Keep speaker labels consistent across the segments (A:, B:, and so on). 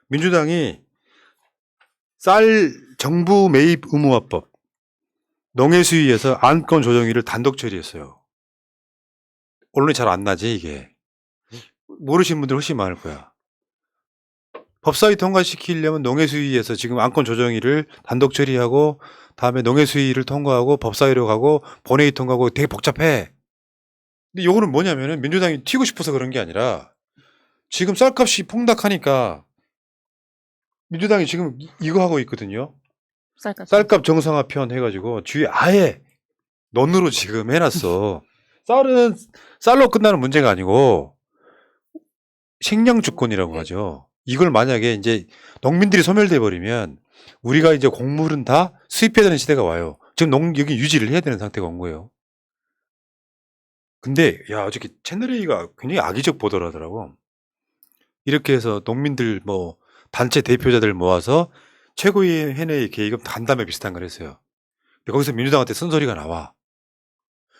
A: 민주당이 쌀 정부 매입 의무화법, 농해수위에서 안건 조정위를 단독 처리했어요. 언론이 잘 안 나지 이게. 모르시는 분들 훨씬 많을 거야. 법사위 통과시키려면 농해수위에서 지금 안건 조정위를 단독 처리하고 다음에 농해수위를 통과하고 법사위로 가고 본회의 통과하고 되게 복잡해. 근데 요거는 뭐냐면은 민주당이 튀고 싶어서 그런 게 아니라 지금 쌀값이 폭락하니까 민주당이 지금 이거 하고 있거든요. 쌀값 정상화편 해가지고 뒤에 아예 넌으로 지금 해놨어. 쌀은 쌀로 끝나는 문제가 아니고 식량 주권이라고 하죠. 이걸 만약에 이제 농민들이 소멸돼 버리면 우리가 이제 곡물은 다 수입해야 되는 시대가 와요. 지금 여기 유지를 해야 되는 상태가 온 거예요. 근데 야 어저께 채널A가 굉장히 악의적 보도를 하더라고. 이렇게 해서 농민들 뭐 단체 대표자들 모아서 최고위원회 계획은 간담회 비슷한 걸 했어요. 근데 거기서 민주당한테 쓴소리가 나와.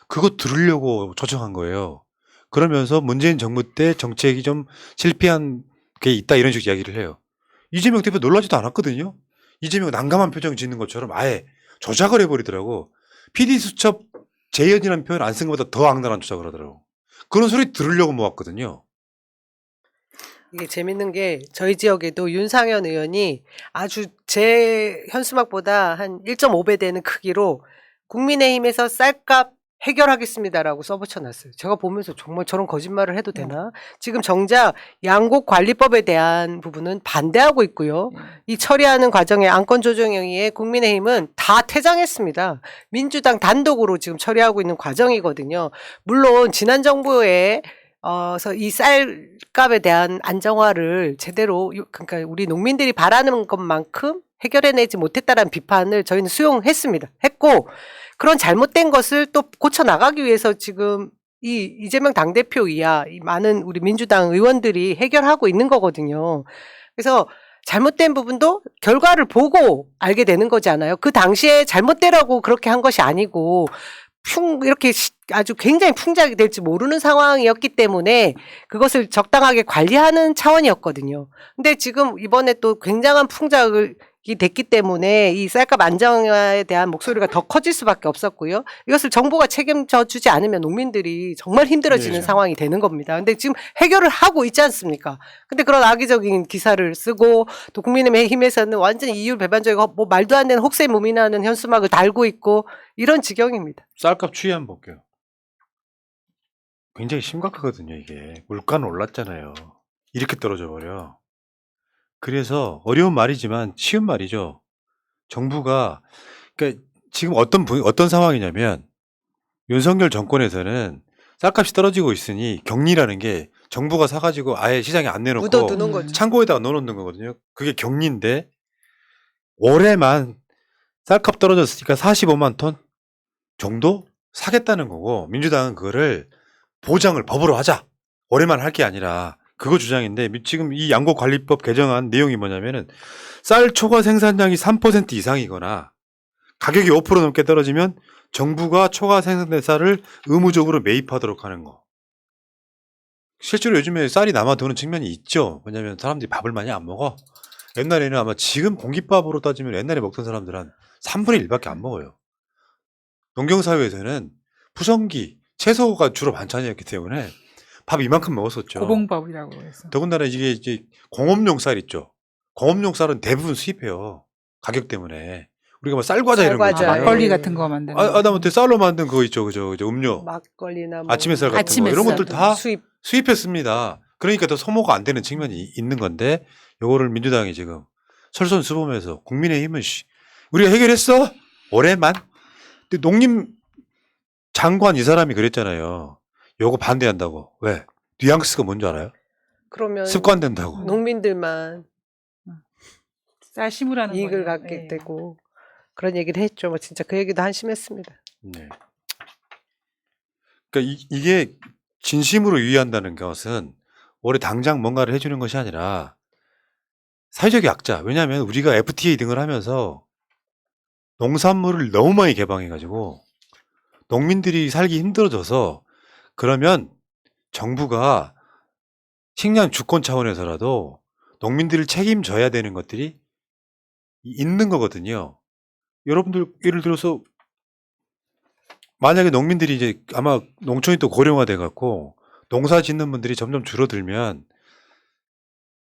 A: 그거 들으려고 초청한 거예요. 그러면서 문재인 정부 때 정책이 좀 실패한 게 있다 이런 식으로 이야기를 해요. 이재명 대표 놀라지도 않았거든요. 이재명 난감한 표정 짓는 것처럼 아예 조작을 해버리더라고. PD수첩 재연이라는 표현 안 쓴 것보다 더 악랄한 조작을 하더라고. 그런 소리 들으려고 모았거든요.
B: 이게 재밌는 게 저희 지역에도 윤상현 의원이 아주 제 현수막보다 한 1.5배 되는 크기로 국민의힘에서 쌀값 해결하겠습니다라고 써붙여놨어요. 제가 보면서 정말 저런 거짓말을 해도 되나? 지금 정작 양곡관리법에 대한 부분은 반대하고 있고요. 이 처리하는 과정에 안건조정위에 국민의힘은 다 퇴장했습니다. 민주당 단독으로 지금 처리하고 있는 과정이거든요. 물론 지난 정부에 그래서 이 쌀값에 대한 안정화를 제대로 그러니까 우리 농민들이 바라는 것만큼 해결해내지 못했다라는 비판을 저희는 수용했습니다. 했고 그런 잘못된 것을 또 고쳐 나가기 위해서 지금 이 이재명 당대표 이하 이 많은 우리 민주당 의원들이 해결하고 있는 거거든요. 그래서 잘못된 부분도 결과를 보고 알게 되는 거잖아요. 그 당시에 잘못되라고 그렇게 한 것이 아니고 이렇게 아주 굉장히 풍작이 될지 모르는 상황이었기 때문에 그것을 적당하게 관리하는 차원이었거든요. 근데 지금 이번에 또 굉장한 풍작이 됐기 때문에 이 쌀값 안정화에 대한 목소리가 더 커질 수밖에 없었고요. 이것을 정부가 책임져 주지 않으면 농민들이 정말 힘들어지는 상황이 되는 겁니다. 근데 지금 해결을 하고 있지 않습니까? 근데 그런 악의적인 기사를 쓰고 또 국민의힘에서는 완전히 이율 배반적이고 뭐 말도 안 되는 혹세무민하는 현수막을 달고 있고 이런 지경입니다.
A: 쌀값 추이 한번 볼게요. 굉장히 심각하거든요, 이게. 물가는 올랐잖아요. 이렇게 떨어져 버려. 그래서 어려운 말이지만 쉬운 말이죠. 정부가, 그러니까 지금 어떤 상황이냐면 윤석열 정권에서는 쌀값이 떨어지고 있으니 격리라는 게 정부가 사가지고 아예 시장에 안 내놓고
B: 묻어두는 거죠.
A: 창고에다가 넣어놓는 거거든요. 그게 격리인데 올해만 쌀값 떨어졌으니까 45만 톤 정도 사겠다는 거고 민주당은 그거를 보장을 법으로 하자. 올해만 할 게 아니라 그거 주장인데 지금 이 양곡관리법 개정안 내용이 뭐냐면은 쌀 초과 생산량이 3% 이상이거나 가격이 5% 넘게 떨어지면 정부가 초과 생산된 쌀을 의무적으로 매입하도록 하는 거. 실제로 요즘에 쌀이 남아도는 측면이 있죠. 왜냐면 사람들이 밥을 많이 안 먹어. 옛날에는 아마 지금 공깃밥으로 따지면 옛날에 먹던 사람들 한 3분의 1밖에 안 먹어요. 농경사회에서는 푸성기, 채소가 주로 반찬이었기 때문에 밥 이만큼 먹었었죠.
C: 고봉밥이라고 해서.
A: 더군다나 이게 이제 공업용 쌀 있죠. 공업용 쌀은 대부분 수입해요. 가격 때문에. 우리가 뭐 쌀과자 이런 거
B: 쌀과자.
A: 있잖아요.
C: 막걸리 같은 거 만드는.
A: 아다못해 쌀로 만든 그거 있죠. 그죠. 음료.
B: 막걸리나 뭐
A: 아침 햇살 같은
C: 아침
A: 거. 이런
C: 햇살.
A: 것들 다
B: 수입
A: 수입했습니다. 그러니까 더 소모가 안 되는 측면이 있는 건데 요거를 민주당이 지금 설선수범해서 국민의힘은 우리가 해결했어? 올해만? 근데 농림 장관 이 사람이 그랬잖아요. 요거 반대한다고. 왜? 뉘앙스가 뭔지 알아요?
B: 그러면
A: 습관된다고.
B: 농민들만
C: 쌀 심으라는
B: 이익을
C: 거예요.
B: 갖게
C: 네.
B: 되고 그런 얘기를 했죠. 뭐 진짜 그 얘기도 한심했습니다.
A: 네. 그러니까 이게 진심으로 유의한다는 것은 올해 당장 뭔가를 해주는 것이 아니라 사회적 약자. 왜냐하면 우리가 FTA 등을 하면서 농산물을 너무 많이 개방해가지고 농민들이 살기 힘들어져서 그러면 정부가 식량 주권 차원에서라도 농민들을 책임져야 되는 것들이 있는 거거든요. 여러분들 예를 들어서 만약에 농민들이 이제 아마 농촌이 또 고령화돼 갖고 농사 짓는 분들이 점점 줄어들면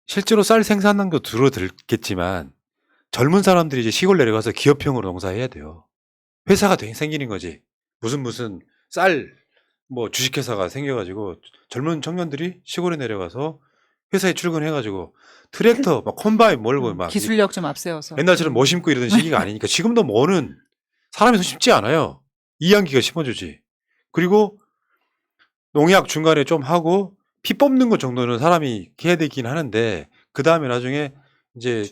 A: 실제로 쌀 생산량도 줄어들겠지만 젊은 사람들이 이제 시골 내려가서 기업형으로 농사해야 돼요. 회사가 생기는 거지. 무슨 쌀 뭐 주식회사가 생겨가지고 젊은 청년들이 시골에 내려가서 회사에 출근해가지고 트랙터 막 콤바인 몰고 막
C: 기술력 좀 앞세워서.
A: 옛날처럼 뭐 심고 이러던 시기가 아니니까 지금도 뭐는 사람이 손 쉽지 않아요. 이양기가 심어주지. 그리고 농약 중간에 좀 하고 피 뽑는 것 정도는 사람이 해야 되긴 하는데 그 다음에 나중에 이제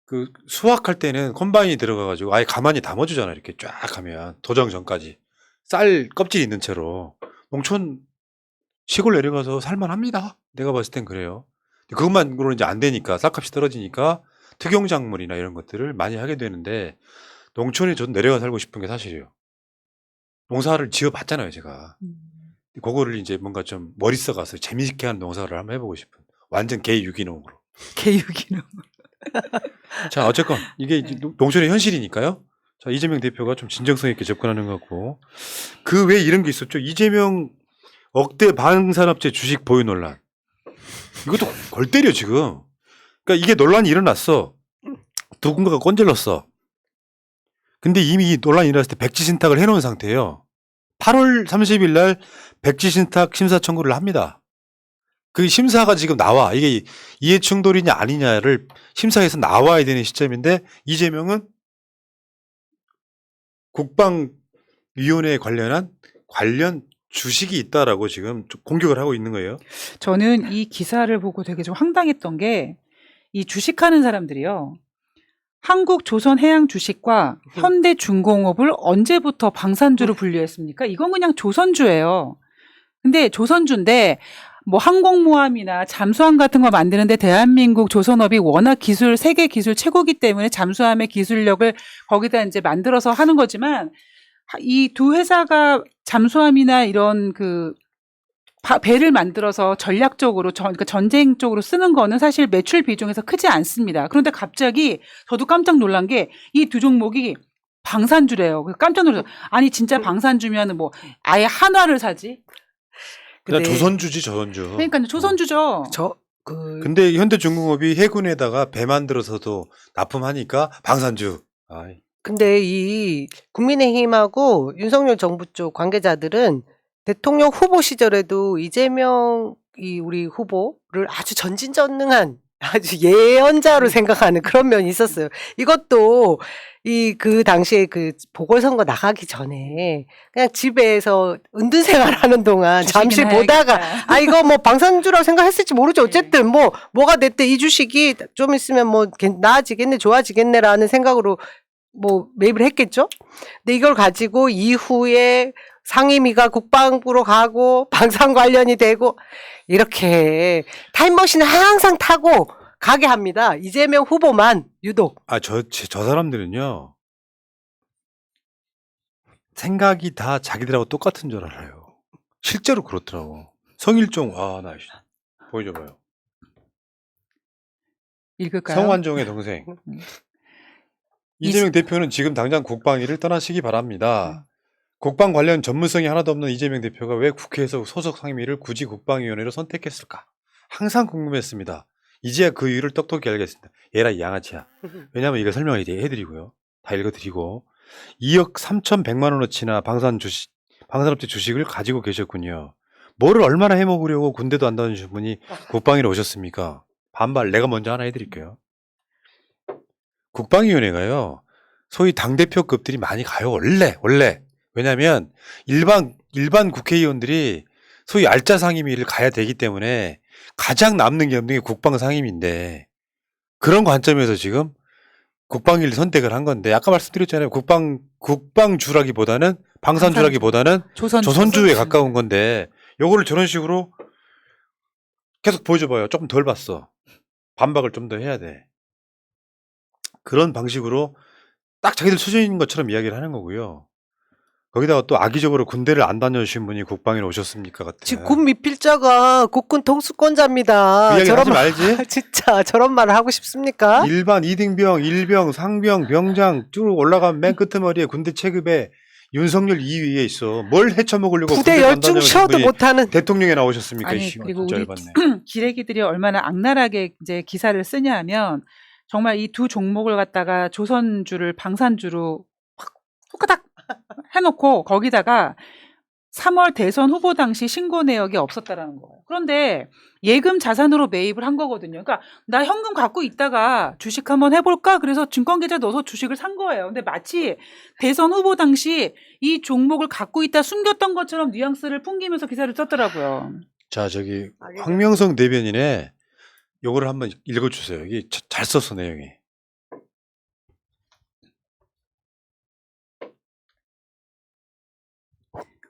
A: 그 수확할 때는 콤바인이 들어가가지고 아예 가만히 담아주잖아. 이렇게 쫙 하면 도정 전까지 쌀 껍질 있는 채로 농촌 시골 내려가서 살만합니다. 내가 봤을 땐 그래요. 그것만으로는 이제 안 되니까 쌀값이 떨어지니까 특용작물이나 이런 것들을 많이 하게 되는데 농촌에 저도 내려가 살고 싶은 게 사실이에요. 농사를 지어봤잖아요, 제가. 그거를 이제 뭔가 좀 머리 써가서 재미있게 하는 농사를 한번 해보고 싶은. 완전 개유기농으로.
C: 개유기능.
A: 자, 어쨌건 이게 이제 농촌의 현실이니까요. 자, 이재명 대표가 좀 진정성 있게 접근하는 것 같고. 그 외에 이런 게 있었죠. 이재명 억대 방산업체 주식 보유 논란. 이것도 골 때려 지금. 그러니까 이게 논란이 일어났어. 누군가가 건질렀어. 근데 이미 이 논란이 일어났을 때 백지 신탁을 해놓은 상태예요. 8월 30일 날 백지 신탁 심사 청구를 합니다. 그 심사가 지금 나와. 이게 이해 충돌이냐 아니냐를 심사에서 나와야 되는 시점인데 이재명은 국방위원회에 관련 주식이 있다라고 지금 공격을 하고 있는 거예요.
C: 저는 이 기사를 보고 되게 좀 황당했던 게 이 주식하는 사람들이요. 한국조선해양주식과 현대중공업을 언제부터 방산주로 분류했습니까? 이건 그냥 조선주예요. 근데 조선주인데 뭐 항공모함이나 잠수함 같은 거 만드는데 대한민국 조선업이 워낙 세계 기술 최고기 때문에 잠수함의 기술력을 거기다 이제 만들어서 하는 거지만 이 두 회사가 잠수함이나 이런 배를 만들어서 전략적으로 그러니까 전쟁 쪽으로 쓰는 거는 사실 매출 비중에서 크지 않습니다. 그런데 갑자기 저도 깜짝 놀란 게 이 두 종목이 방산주래요. 그래서 깜짝 놀랐어요. 아니 진짜 방산주면은 뭐 아예 한화를 사지?
A: 그냥
B: 근데
A: 조선주지 조선주.
C: 그러니까 조선주죠.
A: 근데 현대중공업이 해군에다가 배 만들어서도 납품하니까 방산주. 아이.
B: 근데 이 국민의힘하고 윤석열 정부 쪽 관계자들은 대통령 후보 시절에도 이재명 우리 후보를 아주 전진전능한 아주 예언자로 생각하는 그런 면이 있었어요. 이것도 그 당시에 그 보궐선거 나가기 전에 그냥 집에서 은둔 생활하는 동안 잠시
C: 주식이나
B: 보다가
C: 해야겠다.
B: 이거 뭐 방산주라고 생각했을지 모르죠. 어쨌든 뭐가 됐든 이 주식이 좀 있으면 뭐 나아지겠네, 좋아지겠네라는 생각으로 뭐 매입을 했겠죠. 근데 이걸 가지고 이후에 상임위가 국방부로 가고 방산 관련이 되고 이렇게 타임머신을 항상 타고 가게 합니다. 이재명 후보만 유독.
A: 저 사람들은요. 생각이 다 자기들하고 똑같은 줄 알아요. 실제로 그렇더라고. 성일종, 나 보여줘봐요.
C: 읽을까요?
A: 성완종의 동생. 이재명 대표는 지금 당장 국방위를 떠나시기 바랍니다. 국방 관련 전문성이 하나도 없는 이재명 대표가 왜 국회에서 소속 상임위를 굳이 국방위원회로 선택했을까? 항상 궁금했습니다. 이제야 그 이유를 똑똑히 알겠습니다. 얘라 이 양아치야. 왜냐하면 이거 설명을 이제 해드리고요. 다 읽어드리고 2억 3,100만 원어치나 방산업체 주식을 가지고 계셨군요. 뭐를 얼마나 해먹으려고 군대도 안 다니신 분이 국방위로 오셨습니까? 반발 내가 먼저 하나 해드릴게요. 국방위원회가요. 소위 당대표급들이 많이 가요. 원래. 왜냐하면 일반 국회의원들이 소위 알짜 상임위를 가야 되기 때문에 가장 남는 게 없는 게 국방 상임위인데 그런 관점에서 지금 국방위를 선택을 한 건데 아까 말씀드렸잖아요. 국방주라기보다는 방산주라기보다는 조선주에 가까운 건데 요거를 저런 식으로 계속 보여줘봐요. 조금 덜 봤어. 반박을 좀 더 해야 돼. 그런 방식으로 딱 자기들 수준인 것처럼 이야기를 하는 거고요. 거기다가 또 악의적으로 군대를 안 다녀주신 분이 국방에 오셨습니까? 같은.
B: 지금 군 미필자가 국군 통수권자입니다.
A: 그 이야기 하지
B: 말-
A: 말지.
B: 진짜 저런 말을 하고 싶습니까?
A: 일반 이등병, 일병, 상병, 병장 쭉 올라가면 맨 끝머리에 군대 체급에 윤석열 2위에 있어. 뭘 헤쳐먹으려고
B: 부대
A: 군대를 안
B: 열중
A: 다녀오신
B: 쉬어도
A: 분이
B: 못하는
A: 대통령에 나오셨습니까?
C: 아니
A: 이씨,
C: 그리고
A: 진짜
C: 우리
A: 열받네.
C: 기레기들이 얼마나 악랄하게 이제 기사를 쓰냐면 정말 이 두 종목을 갖다가 조선주를 방산주로 확 후까닥 해놓고 거기다가 3월 대선 후보 당시 신고 내역이 없었다라는 거예요. 그런데 예금 자산으로 매입을 한 거거든요. 그러니까 나 현금 갖고 있다가 주식 한번 해볼까? 그래서 증권계좌 넣어서 주식을 산 거예요. 근데 마치 대선 후보 당시 이 종목을 갖고 있다 숨겼던 것처럼 뉘앙스를 풍기면서 기사를 썼더라고요.
A: 자, 저기
B: 알겠어요.
A: 황명성 대변인의 요거를 한번 읽어주세요. 이게 잘 썼어, 내용이.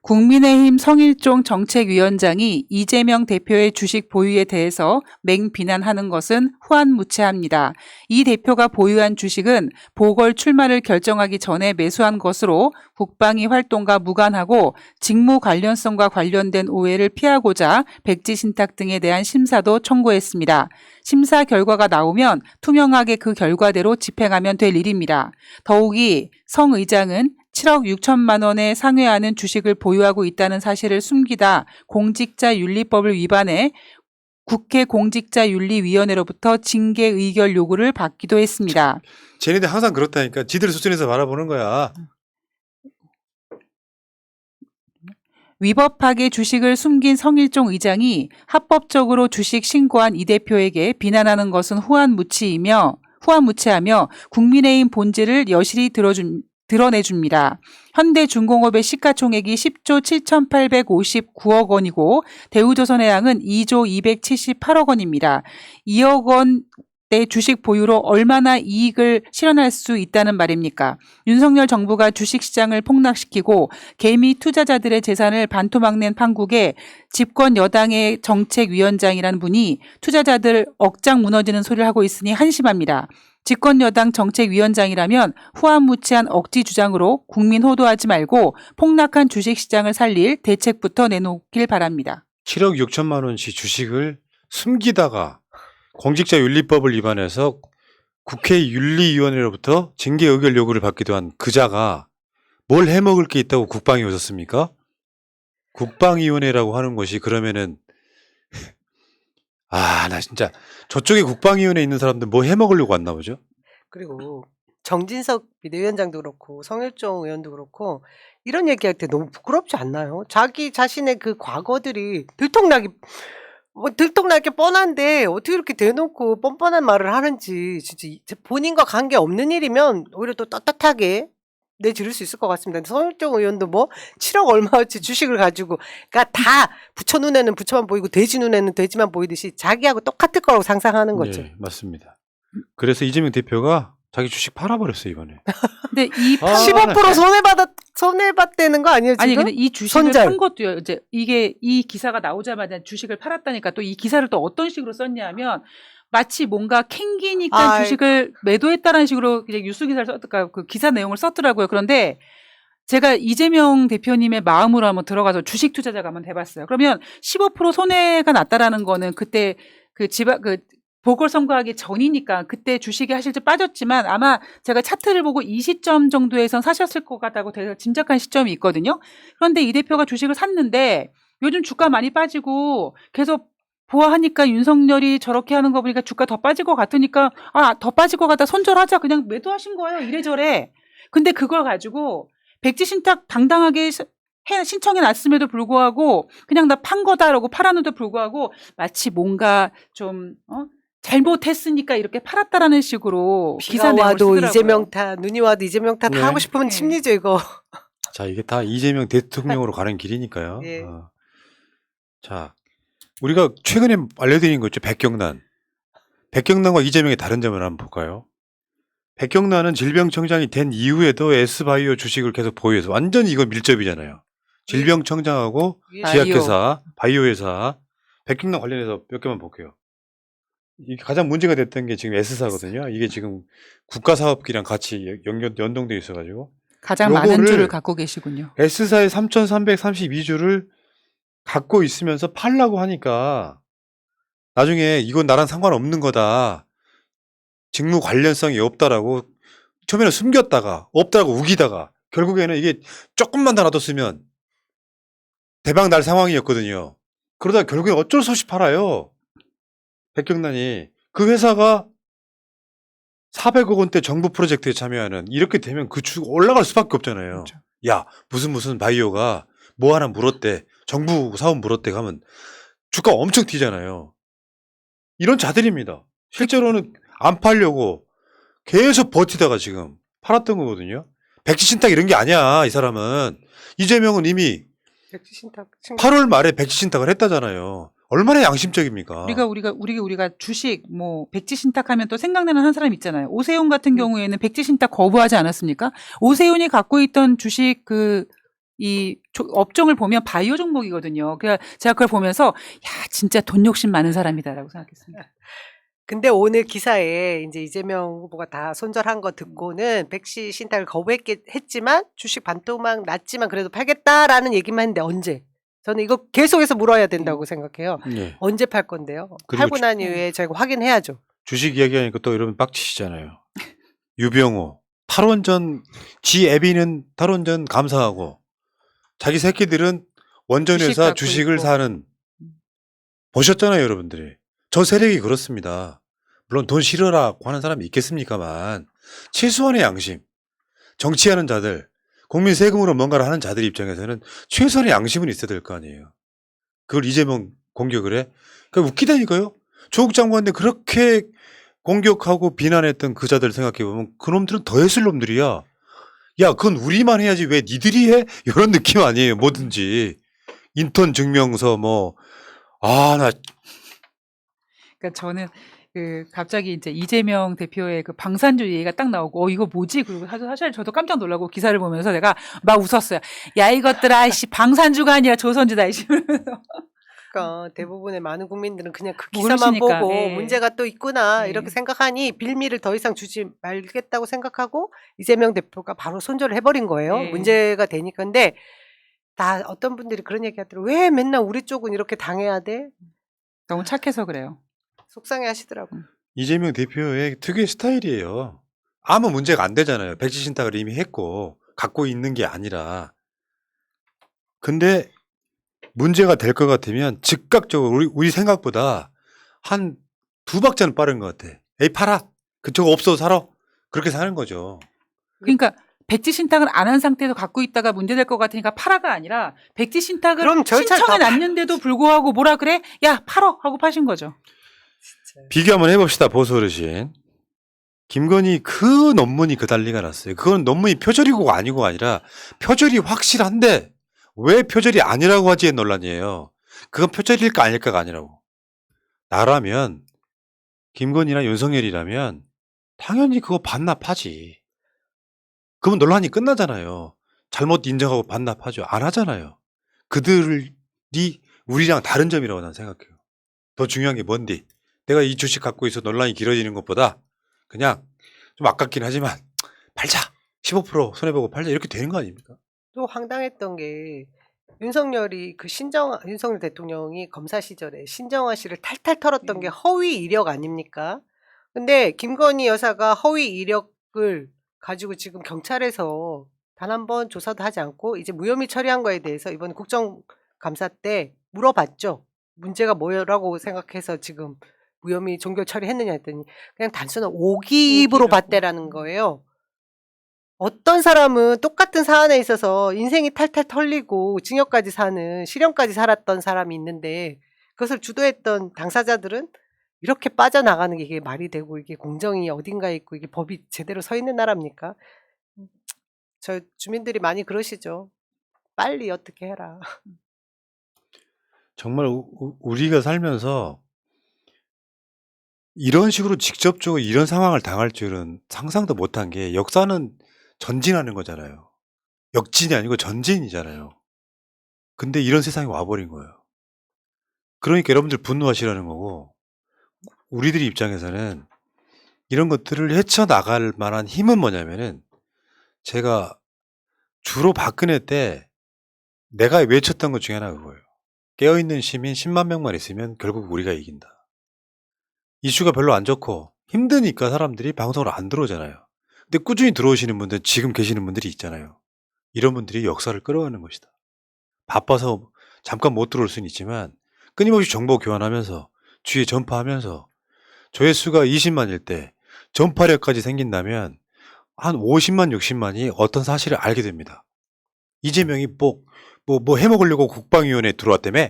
C: 국민의힘 성일종 정책위원장이 이재명 대표의 주식 보유에 대해서 맹비난하는 것은 후안무치합니다. 이 대표가 보유한 주식은 보궐 출마를 결정하기 전에 매수한 것으로 국방위 활동과 무관하고 직무 관련성과 관련된 오해를 피하고자 백지 신탁 등에 대한 심사도 청구했습니다. 심사 결과가 나오면 투명하게 그 결과대로 집행하면 될 일입니다. 더욱이 성 의장은 7억 6천만 원에 상회하는 주식을 보유하고 있다는 사실을 숨기다 공직자윤리법을 위반해 국회 공직자윤리위원회로부터 징계 의결 요구를 받기도 했습니다.
A: 쟤네들 항상 그렇다니까. 지들 수준에서 바라보는 거야.
C: 위법하게 주식을 숨긴 성일종 의장이 합법적으로 주식 신고한 이 대표에게 비난하는 것은 후안무치하며 국민의힘 본질을 여실히 드러내줍니다. 현대중공업의 시가총액이 10조 7,859억 원이고 대우조선해양은 2조 278억 원입니다. 2억 원대 주식 보유로 얼마나 이익을 실현할 수 있다는 말입니까? 윤석열 정부가 주식시장을 폭락시키고 개미 투자자들의 재산을 반토막낸 판국에 집권 여당의 정책위원장이라는 분이 투자자들 억장 무너지는 소리를 하고 있으니 한심합니다. 집권 여당 정책위원장이라면 후안무치한 억지 주장으로 국민 호도하지 말고 폭락한 주식시장을 살릴 대책부터 내놓길 바랍니다.
A: 7억 6천만 원씩 주식을 숨기다가 공직자윤리법을 위반해서 국회 윤리위원회로부터 징계 의결 요구를 받기도 한 그자가 뭘 해먹을 게 있다고 국방에 오셨습니까? 국방위원회라고 하는 것이 그러면은 나 진짜 저쪽에 국방위원회에 있는 사람들 뭐 해먹으려고 왔나 보죠?
B: 그리고 정진석 비대위원장도 그렇고 성일종 의원도 그렇고 이런 얘기할 때 너무 부끄럽지 않나요? 자기 자신의 그 과거들이 들통나게 뻔한데 어떻게 이렇게 대놓고 뻔뻔한 말을 하는지 진짜 본인과 관계 없는 일이면 오히려 또 떳떳하게 내지를 수 있을 것 같습니다. 근데 성일종 의원도 뭐 7억 얼마어치 주식을 가지고 그러니까 다 부처 눈에는 부처만 보이고 돼지 눈에는 돼지만 보이듯이 자기하고 똑같을 거라고 상상하는 거죠.
A: 네, 맞습니다. 그래서 이재명 대표가 자기 주식 팔아버렸어요, 이번에.
C: 근데 이
A: 아,
B: 15% 손해봤다는 거 아니에요, 지금?
C: 아니 근데 이 주식을
B: 손절.
C: 판 것도요. 이제 이게 이 기사가 나오자마자 주식을 팔았다니까 또 이 기사를 또 어떤 식으로 썼냐면 마치 뭔가 캥기니까
B: 아이고.
C: 주식을 매도했다라는 식으로 이제 뉴스 기사를 썼더라고요. 그 기사 내용을 썼더라고요. 그런데 제가 이재명 대표님의 마음으로 한번 들어가서 주식 투자자가 한번 해봤어요. 그러면 15% 손해가 났다라는 거는 그때 그 보궐선거하기 전이니까 그때 주식이 사실 좀 빠졌지만 아마 제가 차트를 보고 이 시점 정도에선 사셨을 것 같다고 제가 짐작한 시점이 있거든요. 그런데 이 대표가 주식을 샀는데 요즘 주가 많이 빠지고 계속 보아하니까 윤석열이 저렇게 하는 거 보니까 주가 더 빠질 것 같으니까 더 빠질 것 같다 손절하자 그냥 매도하신 거예요. 이래저래. 근데 그걸 가지고 백지 신탁 당당하게 신청해 놨음에도 불구하고 그냥 나 판 거다라고 팔았는데도 불구하고 마치 뭔가 좀 잘못했으니까 이렇게 팔았다라는 식으로 기사
B: 비가
C: 내용을
B: 와도
C: 쓰더라고요.
B: 이재명 탓, 눈이 와도 이재명 탓
A: 네.
B: 하고 싶으면
C: 네.
B: 심리죠, 이거.
A: 자, 이게 다 이재명 대통령으로 가는 길이니까요.
B: 예.
A: 자, 우리가 최근에 알려드린 거 있죠. 백경란. 백경란과 이재명의 다른 점을 한번 볼까요? 백경란은 질병청장이 된 이후에도 S바이오 주식을 계속 보유해서 완전히 이거 밀접이잖아요. 질병청장하고
B: 바이오.
A: 제약회사, 바이오회사, 백경란 관련해서 몇 개만 볼게요. 이게 가장 문제가 됐던 게 지금 S사거든요. 이게 지금 국가사업기랑 같이 연동돼 있어가지고
C: 가장 많은
A: 요거를
C: 주를 갖고 계시군요.
A: S사의 3,332주를 갖고 있으면서 팔라고 하니까 나중에 이건 나랑 상관없는 거다. 직무 관련성이 없다라고 처음에는 숨겼다가 없다고 우기다가 결국에는 이게 조금만 더 놔뒀으면 대박 날 상황이었거든요. 그러다 결국에 어쩔 수 없이 팔아요. 백경란이. 그 회사가 400억 원대 정부 프로젝트에 참여하는 이렇게 되면 그 주 올라갈 수밖에 없잖아요.
C: 그렇죠.
A: 야 무슨 바이오가 뭐 하나 물었대. 정부 사업 물었대 하면 주가 엄청 튀잖아요. 이런 자들입니다. 실제로는 안 팔려고 계속 버티다가 지금 팔았던 거거든요. 백지신탁 이런 게 아니야. 이 사람은. 이재명은 이미
B: 백지신탁
A: 8월 말에 백지신탁을 했다잖아요. 얼마나 양심적입니까?
C: 우리가 주식 뭐 백지 신탁하면 또 생각나는 한 사람 있잖아요. 오세훈 같은 경우에는 백지 신탁 거부하지 않았습니까? 오세훈이 갖고 있던 주식 업종을 보면 바이오 종목이거든요. 그러니까 제가 그걸 보면서 야 진짜 돈 욕심 많은 사람이다라고 생각했습니다.
B: 근데 오늘 기사에 이제 이재명 후보가 다 손절한 거 듣고는 백지 신탁을 거부했지만 주식 반토막 났지만 그래도 팔겠다라는 얘기만 했는데 언제? 저는 이거 계속해서 물어야 된다고 생각해요.
A: 예.
B: 언제 팔 건데요?
A: 그리고
B: 팔고 난 이후에 저희가 확인해야죠.
A: 주식 이야기하니까 또 이러면 빡치시잖아요. 유병호 탈원전 지 애비는 탈원전 감사하고 자기 새끼들은 원전
C: 주식
A: 회사
C: 갖고
A: 주식을
C: 있고.
A: 사는 보셨잖아요, 여러분들이. 저 세력이 그렇습니다. 물론 돈 싫어라고 하는 사람이 있겠습니까만 최소한의 양심, 정치하는 자들, 국민 세금으로 뭔가를 하는 자들 입장에서는 최소한의 양심은 있어야 될 거 아니에요. 그걸 이재명 공격을 해? 그러니까 웃기다니까요. 조국 장관한테 그렇게 공격하고 비난했던 그 자들 생각해보면 그놈들은 더 했을 놈들이야. 야, 그건 우리만 해야지 왜 니들이 해? 이런 느낌 아니에요. 뭐든지. 인턴 증명서 나
C: 그러니까 저는 갑자기 이제 이재명 대표의 그 방산주 얘기가 딱 나오고 이거 뭐지? 그리고 사실 저도 깜짝 놀라고 기사를 보면서 내가 막 웃었어요. 야 이것들아 씨 방산주가 아니라 조선주다 이씨.
B: 그러니까 대부분의 많은 국민들은 그냥 그
C: 모르시니까,
B: 기사만 보고
C: 예.
B: 문제가 또 있구나
C: 예.
B: 이렇게 생각하니 빌미를 더 이상 주지 말겠다고 생각하고 이재명 대표가 바로 손절을 해버린 거예요.
C: 예.
B: 문제가 되니까. 근데 다 어떤 분들이 그런 얘기 하더라고요. 왜 맨날 우리 쪽은 이렇게 당해야 돼?
C: 너무 착해서 그래요.
B: 속상해 하시더라고요.
A: 이재명 대표의 특유의 스타일이에요. 아무 문제가 안 되잖아요. 백지신탁을 이미 했고 갖고 있는 게 아니라. 근데 문제가 될 것 같으면 즉각적으로 우리 생각보다 한 2박자는 빠른 것 같아. 에이 팔아. 그쪽 없어도 살아. 그렇게 사는 거죠.
C: 그러니까 백지 신탁을 안 한 상태에서 갖고 있다가 문제될 것 같으니까 팔아가 아니라 백지 신탁을
B: 그럼 절차를
C: 신청해
B: 다
C: 놨는데도 불구하고 뭐라 그래? 야 팔어 하고 파신 거죠.
A: 비교 한번 해봅시다. 보수 어르신. 김건희 그 논문이 그 난리가 났어요. 그건 논문이 표절이고가 아니고 아니라 표절이 확실한데 왜 표절이 아니라고 하지의 논란이에요. 그건 표절일까 아닐까가 아니라고. 나라면 김건희나 윤석열이라면 당연히 그거 반납하지. 그러면 논란이 끝나잖아요. 잘못 인정하고 반납하죠. 안 하잖아요. 그들이 우리랑 다른 점이라고 난 생각해요. 더 중요한 게 뭔디? 내가 이 주식 갖고 있어 논란이 길어지는 것보다 그냥 좀 아깝긴 하지만 팔자. 15% 손해보고 팔자. 이렇게 되는 거 아닙니까?
B: 또 황당했던 게 윤석열이 윤석열 대통령이 검사 시절에 신정아 씨를 탈탈 털었던 게 허위 이력 아닙니까? 근데 김건희 여사가 허위 이력을 가지고 지금 경찰에서 단 한 번 조사도 하지 않고 이제 무혐의 처리한 거에 대해서 이번 국정감사 때 물어봤죠. 문제가 뭐라고 생각해서 지금 무혐의 종결 처리했느냐 했더니 그냥 단순한 오기입으로
C: 오기라고.
B: 봤대라는 거예요. 어떤 사람은 똑같은 사안에 있어서 인생이 탈탈 털리고 징역까지 사는 실형까지 살았던 사람이 있는데 그것을 주도했던 당사자들은 이렇게 빠져나가는 게 이게 말이 되고 이게 공정이 어딘가에 있고 이게 법이 제대로 서 있는 나라입니까? 저 주민들이 많이 그러시죠. 빨리 어떻게 해라.
A: 정말 우리가 살면서 이런 식으로 직접적으로 이런 상황을 당할 줄은 상상도 못한 게 역사는 전진하는 거잖아요. 역진이 아니고 전진이잖아요. 근데 이런 세상이 와버린 거예요. 그러니까 여러분들 분노하시라는 거고 우리들 입장에서는 이런 것들을 헤쳐나갈 만한 힘은 뭐냐면은 제가 주로 박근혜 때 내가 외쳤던 것 중에 하나가 그거예요. 깨어있는 시민 10만 명만 있으면 결국 우리가 이긴다. 이슈가 별로 안 좋고 힘드니까 사람들이 방송을 안 들어오잖아요. 근데 꾸준히 들어오시는 분들, 지금 계시는 분들이 있잖아요. 이런 분들이 역사를 끌어가는 것이다. 바빠서 잠깐 못 들어올 수는 있지만 끊임없이 정보 교환하면서 주위에 전파하면서 조회수가 20만일 때 전파력까지 생긴다면 한 50만, 60만이 어떤 사실을 알게 됩니다. 이재명이 뭐 해먹으려고 국방위원회에 들어왔다며?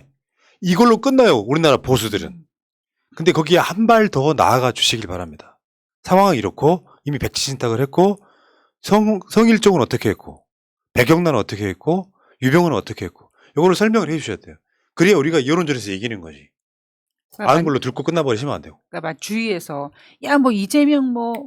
A: 이걸로 끝나요, 우리나라 보수들은. 근데 거기에 한 발 더 나아가 주시길 바랍니다. 상황은 이렇고, 이미 백지 신탁을 했고, 성일종은 어떻게 했고, 백영란은 어떻게 했고, 유병은 어떻게 했고, 이거를 설명을 해 주셔야 돼요. 그래야 우리가 여론전에서 이기는 거지. 아는 걸로 들고 끝나버리시면 안 되고.
C: 그러니까 막 주위에서 야 뭐 이재명 뭐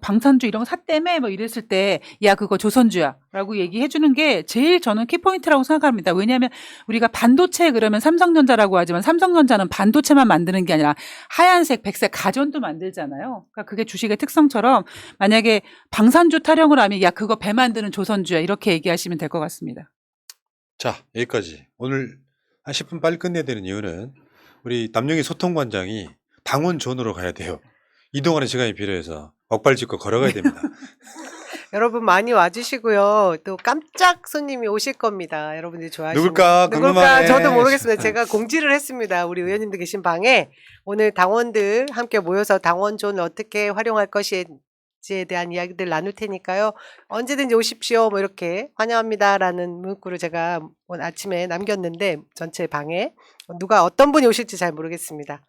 C: 방산주 이런 거 샀다며 뭐 이랬을 때 야 그거 조선주야라고 얘기해 주는 게 제일 저는 키포인트라고 생각합니다. 왜냐하면 우리가 반도체 그러면 삼성전자라고 하지만 삼성전자는 반도체만 만드는 게 아니라 하얀색, 백색 가전도 만들잖아요. 그러니까 그게 주식의 특성처럼 만약에 방산주 타령을 하면 야 그거 배 만드는 조선주야 이렇게 얘기하시면 될 것 같습니다.
A: 자, 여기까지. 오늘 한 10분 빨리 끝내야 되는 이유는 우리 남영희 소통관장이 당원존으로 가야 돼요. 이동하는 시간이 필요해서 억발 짚고 걸어가야 됩니다.
B: 여러분 많이 와주시고요. 또 깜짝 손님이 오실 겁니다. 여러분들이 좋아하시는
A: 누굴까 궁금하네.
B: 저도 모르겠습니다. 제가 공지를 했습니다. 우리 의원님들 계신 방에 오늘 당원들 함께 모여서 당원존을 어떻게 활용할 것인지에 대한 이야기들 나눌 테니까요. 언제든지 오십시오. 뭐 이렇게 환영합니다라는 문구를 제가 오늘 아침에 남겼는데 전체 방에 누가 어떤 분이 오실지 잘 모르겠습니다.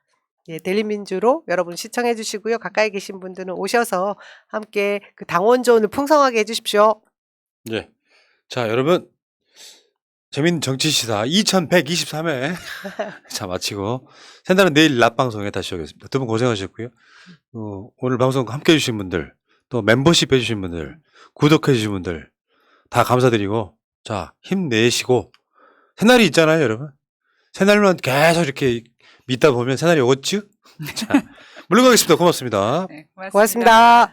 B: 예, 데일리민주로 여러분 시청해 주시고요. 가까이 계신 분들은 오셔서 함께 그 당원존을 풍성하게 해주십시오.
A: 예. 자, 여러분. 재밌는 정치시사 2123회. 자, 마치고. 새날은 내일 낮 방송에 다시 오겠습니다. 두 분 고생하셨고요. 오늘 방송 함께 해주신 분들, 또 멤버십 해주신 분들, 구독해주신 분들, 다 감사드리고, 자, 힘내시고, 새날이 있잖아요, 여러분. 새날만 계속 이렇게 믿다 보면 새날이 오겠죠? 자, 물러가겠습니다. 고맙습니다.
C: 네,
B: 고맙습니다.